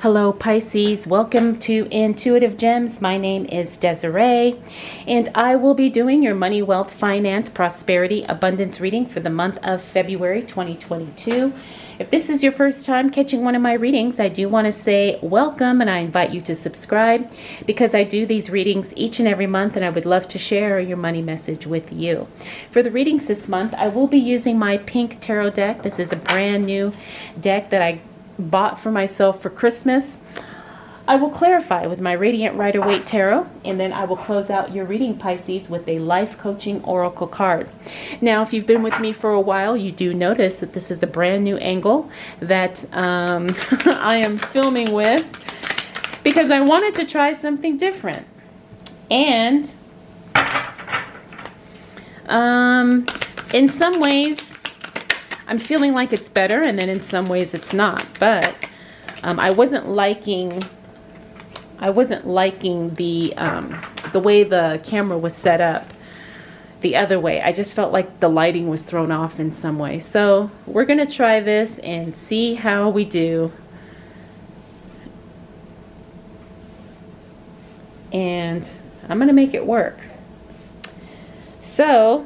Hello Pisces, welcome to Intuitive Gems. My name is Desiree and I will be doing your money, wealth, finance, prosperity, abundance reading for the month of February 2022. If this is your first time catching one of my readings, I do want to say welcome and I invite you to subscribe because I do these readings each and every month and I would love to share your money message with you. For the readings this month, I will be using my pink tarot deck. This is a brand new deck that I bought for myself for Christmas. I will clarify with my Radiant Rider-Waite Tarot, and then I will close out your reading, Pisces, with a life coaching oracle card. Now, if you've been with me for a while, you do notice that this is a brand new angle that I am filming with because I wanted to try something different. And in some ways, I'm feeling like it's better, and then in some ways it's not. But I wasn't liking the way the camera was set up the other way. I just felt like the lighting was thrown off in some way. So we're gonna try this and see how we do. And I'm gonna make it work. So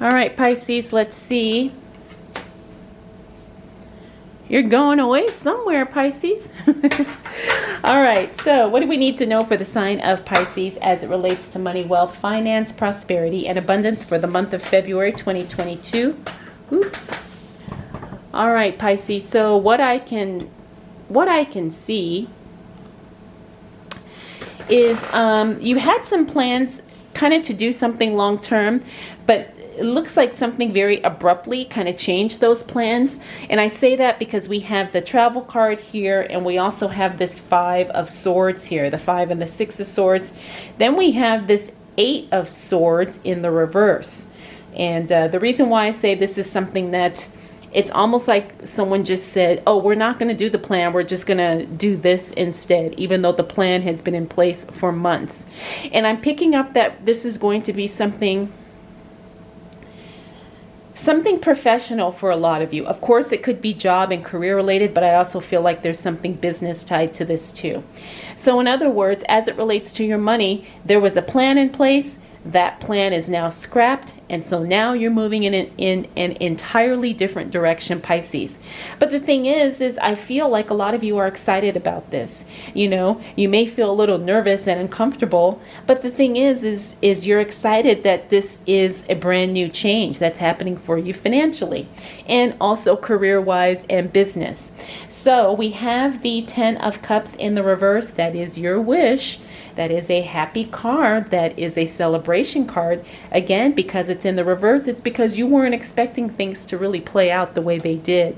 all right, Pisces, let's see. You're going away somewhere, Pisces. All right, so what do we need to know for the sign of Pisces as it relates to money, wealth, finance, prosperity, and abundance for the month of February 2022? Oops. All right, Pisces, so what I can see is you had some plans kind of to do something long term, but it looks like something very abruptly kind of changed those plans. And I say that because we have the travel card here, and we also have this 5 of Swords here, the 5 and the 6 of Swords. Then we have this 8 of Swords in the reverse. And the reason why I say this is something that it's almost like someone just said, oh, we're not going to do the plan, we're just going to do this instead, even though the plan has been in place for months. And I'm picking up that this is going to be something professional for a lot of you. Of course, it could be job and career related, but I also feel like there's something business tied to this too. So in other words, as it relates to your money, there was a plan in place. That plan is now scrapped, and so now you're moving in an entirely different direction, Pisces. But the thing is I feel like a lot of you are excited about this. You know, you may feel a little nervous and uncomfortable, but the thing is you're excited that this is a brand new change that's happening for you financially and also career-wise and business. So we have the 10 of Cups in the reverse. That is your wish. That is a happy card. That is a celebration card. Again, because it's in the reverse, it's because you weren't expecting things to really play out the way they did.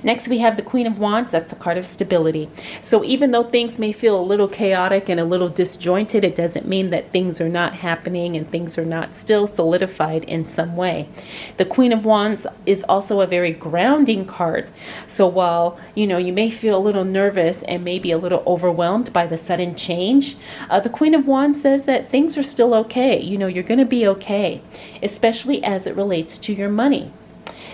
Next, we have the Queen of Wands. That's the card of stability. So even though things may feel a little chaotic and a little disjointed, it doesn't mean that things are not happening and things are not still solidified in some way. The Queen of Wands is also a very grounding card. So while, you know, you may feel a little nervous and maybe a little overwhelmed by the sudden change, the Queen of Wands says that things are still okay. You know, you're going to be okay, especially as it relates to your money.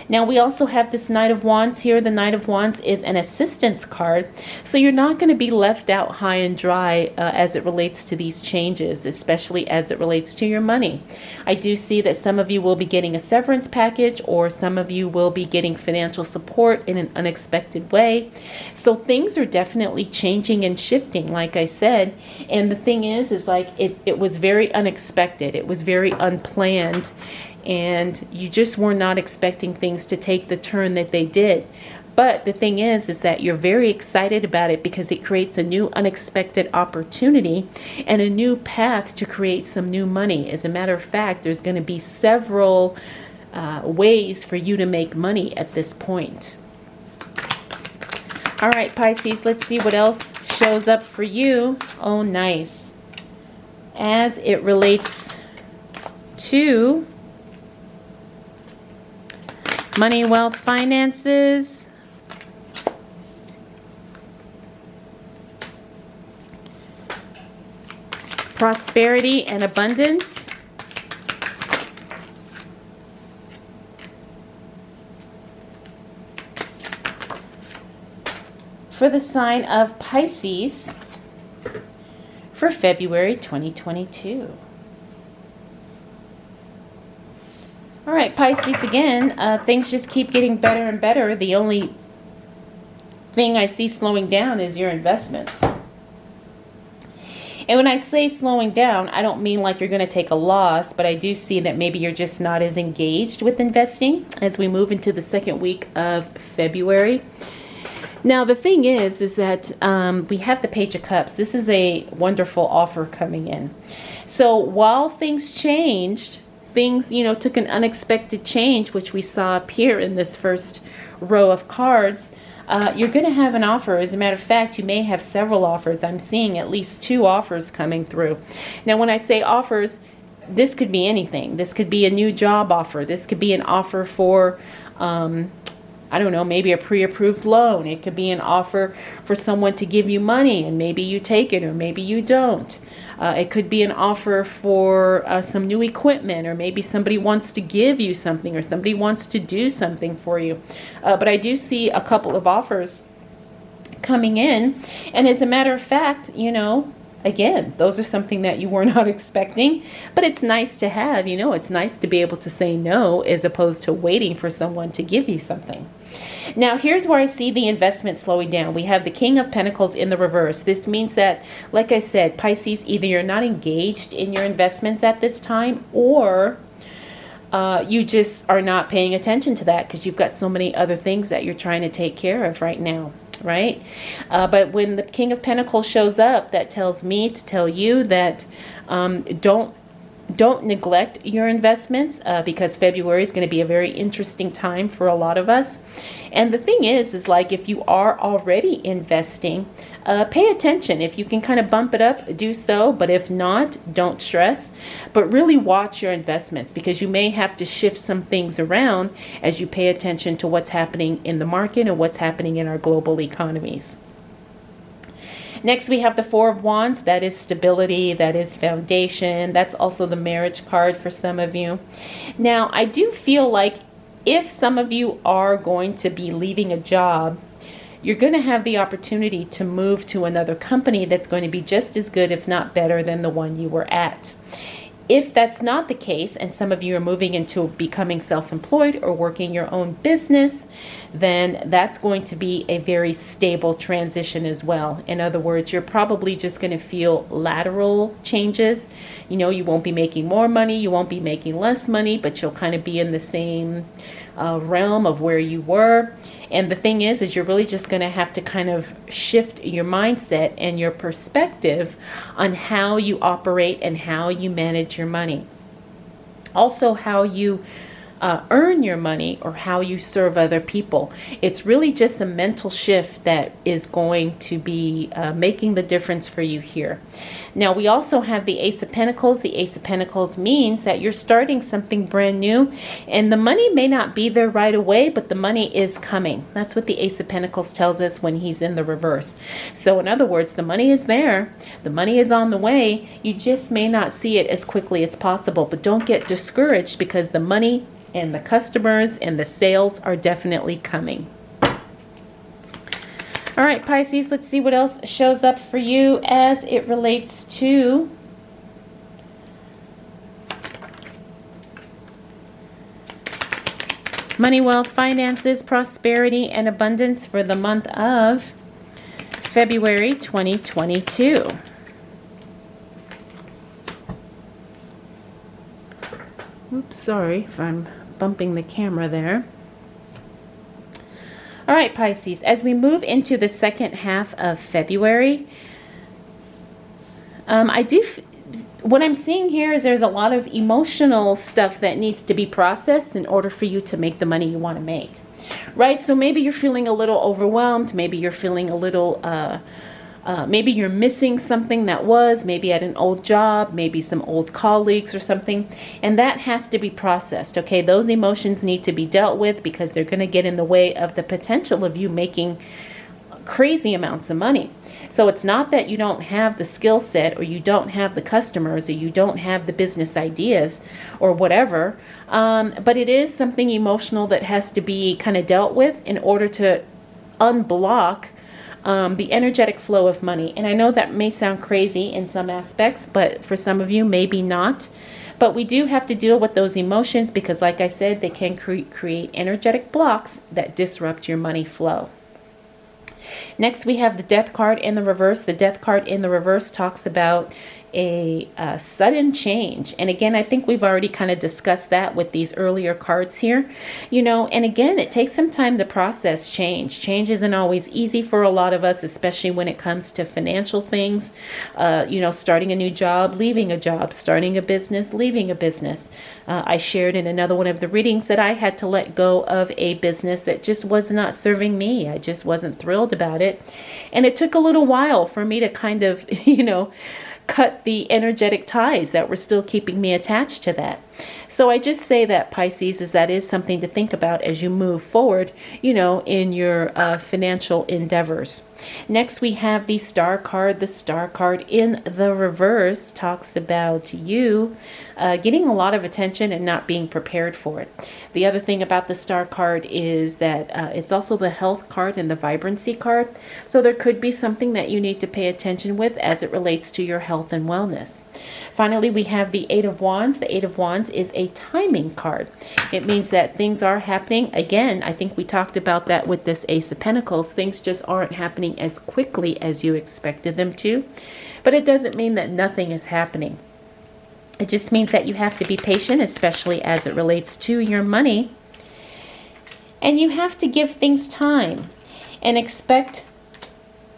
Now, we also have this Knight of Wands here. The Knight of Wands is an assistance card. So you're not going to be left out high and dry as it relates to these changes, especially as it relates to your money. I do see that some of you will be getting a severance package, or some of you will be getting financial support in an unexpected way. So things are definitely changing and shifting, like I said. And the thing is like it was very unexpected. It was very unplanned. And you just were not expecting things to take the turn that they did. But the thing is that you're very excited about it because it creates a new unexpected opportunity and a new path to create some new money. As a matter of fact, there's going to be several ways for you to make money at this point. All right, Pisces, let's see what else shows up for you. Oh, nice. As it relates to money, wealth, finances, prosperity, and abundance. for the sign of Pisces for February 2022. All right, Pisces, again, things just keep getting better and better. The only thing I see slowing down is your investments. And when I say slowing down, I don't mean like you're going to take a loss, but I do see that maybe you're just not as engaged with investing as we move into the second week of February. Now, the thing is that we have the Page of Cups. This is a wonderful offer coming in. So while things changed, things, took an unexpected change, which we saw appear in this first row of cards. You're going to have an offer. As a matter of fact, you may have several offers. I'm seeing at least 2 offers coming through. Now, when I say offers, this could be anything. This could be a new job offer. This could be an offer for, I don't know, maybe a pre-approved loan. It could be an offer for someone to give you money, and maybe you take it or maybe you don't. It could be an offer for some new equipment, or maybe somebody wants to give you something, or somebody wants to do something for you. But I do see a couple of offers coming in. And as a matter of fact, again, those are something that you were not expecting, but it's nice to have, it's nice to be able to say no as opposed to waiting for someone to give you something. Now, here's where I see the investment slowing down. We have the King of Pentacles in the reverse. This means that, like I said, Pisces, either you're not engaged in your investments at this time, or you just are not paying attention to that because you've got so many other things that you're trying to take care of right now. Right? But when the King of Pentacles shows up, that tells me to tell you that don't neglect your investments, because February is going to be a very interesting time for a lot of us. And the thing is like, if you are already investing, pay attention. If you can kind of bump it up, do so. But if not, don't stress. But really watch your investments, because you may have to shift some things around as you pay attention to what's happening in the market and what's happening in our global economies. Next, we have the Four of Wands. That is stability. That is foundation. That's also the marriage card for some of you. Now, I do feel like if some of you are going to be leaving a job, you're going to have the opportunity to move to another company that's going to be just as good, if not better, than the one you were at. If that's not the case, and some of you are moving into becoming self-employed or working your own business, then that's going to be a very stable transition as well. In other words, you're probably just going to feel lateral changes. You won't be making more money, you won't be making less money, but you'll kind of be in the same realm of where you were. And the thing is you're really just going to have to kind of shift your mindset and your perspective on how you operate and how you manage your money. Also, how you earn your money, or how you serve other people. It's really just a mental shift that is going to be making the difference for you here. Now, we also have the Ace of Pentacles. The Ace of Pentacles means that you're starting something brand new, and the money may not be there right away, but the money is coming. That's what the Ace of Pentacles tells us when he's in the reverse. So in other words, the money is there. The money is on the way. You just may not see it as quickly as possible, but don't get discouraged, because the money and the customers and the sales are definitely coming. All right, Pisces, let's see what else shows up for you as it relates to money, wealth, finances, prosperity, and abundance for the month of February 2022. Oops, sorry if I'm bumping the camera there. All right, Pisces, as we move into the second half of February, what I'm seeing here is there's a lot of emotional stuff that needs to be processed in order for you to make the money you want to make, right? So maybe you're feeling a little overwhelmed. Maybe you're feeling a little, maybe you're missing something that was maybe at an old job, maybe some old colleagues or something, and that has to be processed, okay? Those emotions need to be dealt with, because they're going to get in the way of the potential of you making crazy amounts of money. So it's not that you don't have the skill set, or you don't have the customers, or you don't have the business ideas or whatever, but it is something emotional that has to be kind of dealt with in order to unblock the energetic flow of money. And I know that may sound crazy in some aspects, but for some of you, maybe not. But we do have to deal with those emotions because, like I said, they can create energetic blocks that disrupt your money flow. Next, we have the Death card in the reverse. The Death card in the reverse talks about a sudden change. And again, I think we've already kind of discussed that with these earlier cards here, and again, it takes some time to process change. Change isn't always easy for a lot of us, especially when it comes to financial things, starting a new job, leaving a job, starting a business, leaving a business. I shared in another one of the readings that I had to let go of a business that just was not serving me. I just wasn't thrilled about it. And it took a little while for me to kind of, cut the energetic ties that were still keeping me attached to that. So I just say that, Pisces, that is something to think about as you move forward, in your financial endeavors. Next, we have the Star card. The Star card in the reverse talks about you getting a lot of attention and not being prepared for it. The other thing about the Star card is that it's also the Health card and the Vibrancy card. So there could be something that you need to pay attention with as it relates to your health and wellness. Finally, we have the Eight of Wands. The Eight of Wands is a timing card. It means that things are happening. Again, I think we talked about that with this Ace of Pentacles. Things just aren't happening as quickly as you expected them to. But it doesn't mean that nothing is happening. It just means that you have to be patient, especially as it relates to your money. And you have to give things time and expect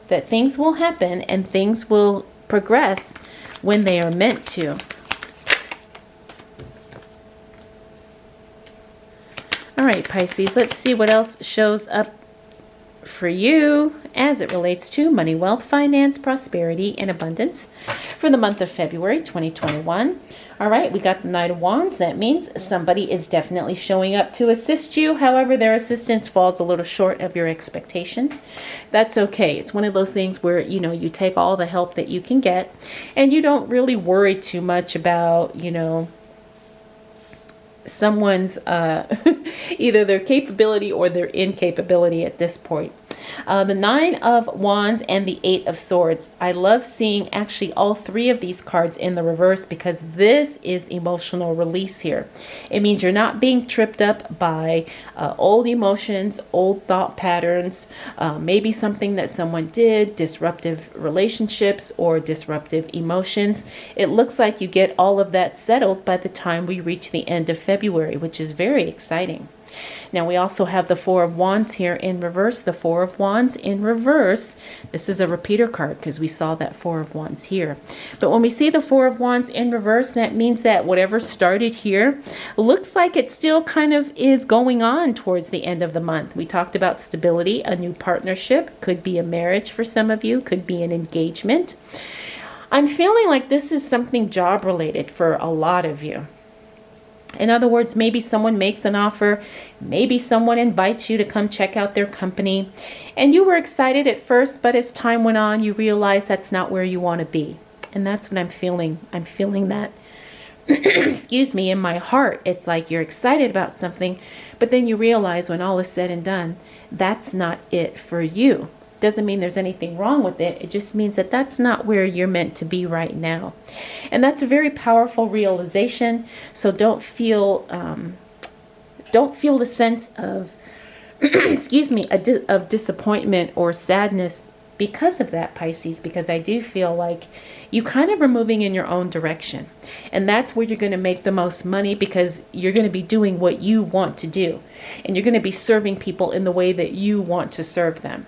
that things will happen and things will progress when they are meant to. All right, Pisces, let's see what else shows up for you as it relates to money, wealth, finance, prosperity, and abundance for the month of February 2021. All right, we got the Knight of Wands. That means somebody is definitely showing up to assist you. However, their assistance falls a little short of your expectations. That's okay. It's one of those things where, you take all the help that you can get and you don't really worry too much about, someone's either their capability or their incapability at this point. The Nine of Wands and the Eight of Swords. I love seeing actually all three of these cards in the reverse because this is emotional release here. It means you're not being tripped up by old emotions, old thought patterns, maybe something that someone did, disruptive relationships or disruptive emotions. It looks like you get all of that settled by the time we reach the end of February, which is very exciting. Now we also have the Four of Wands here in reverse. The Four of Wands in reverse. This is a repeater card because we saw that Four of Wands here. But when we see the Four of Wands in reverse, that means that whatever started here looks like it still kind of is going on towards the end of the month. We talked about stability, a new partnership, could be a marriage for some of you, could be an engagement. I'm feeling like this is something job related for a lot of you. In other words, maybe someone makes an offer, maybe someone invites you to come check out their company, and you were excited at first, but as time went on, you realize that's not where you want to be. And that's what I'm feeling. I'm feeling that, excuse me, in my heart. It's like you're excited about something, but then you realize when all is said and done, that's not it for you. Doesn't mean there's anything wrong with it. It just means that that's not where you're meant to be right now. And that's a very powerful realization. So don't feel the sense of, excuse me, of disappointment or sadness because of that, Pisces, because I do feel like you kind of are moving in your own direction. And that's where you're going to make the most money because you're going to be doing what you want to do. And you're going to be serving people in the way that you want to serve them.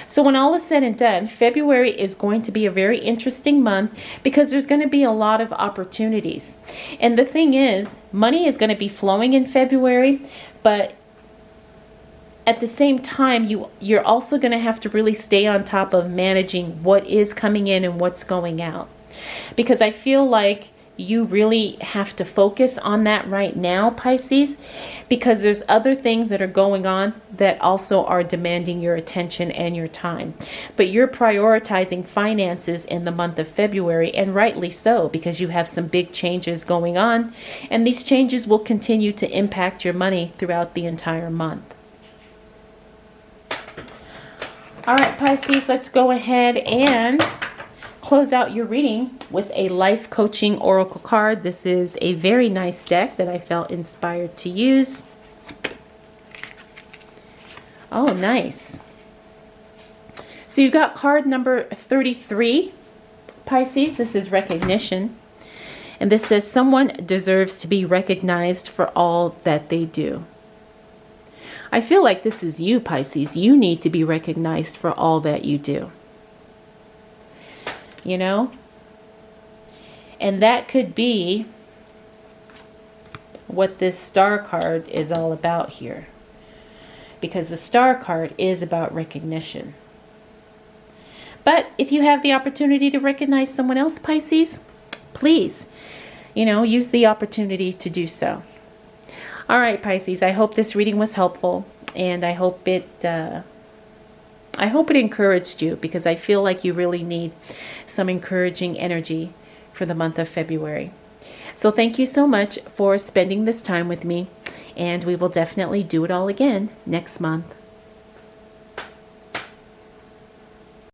So when all is said and done, February is going to be a very interesting month because there's going to be a lot of opportunities. And the thing is, money is going to be flowing in February, but at the same time, you're also going to have to really stay on top of managing what is coming in and what's going out. Because I feel like you really have to focus on that right now, Pisces, because there's other things that are going on that also are demanding your attention and your time. But you're prioritizing finances in the month of February, and rightly so, because you have some big changes going on, and these changes will continue to impact your money throughout the entire month. All right, Pisces, let's go ahead and close out your reading with a life coaching oracle card. This is a very nice deck that I felt inspired to use. Oh, nice. So you got card number 33, Pisces. This is recognition. And this says someone deserves to be recognized for all that they do. I feel like this is you, Pisces. You need to be recognized for all that you do. You know? And that could be what this star card is all about here. Because the star card is about recognition. But if you have the opportunity to recognize someone else, Pisces, please, use the opportunity to do so. All right, Pisces, I hope this reading was helpful, and I hope it encouraged you, because I feel like you really need some encouraging energy for the month of February. So thank you so much for spending this time with me, and we will definitely do it all again next month.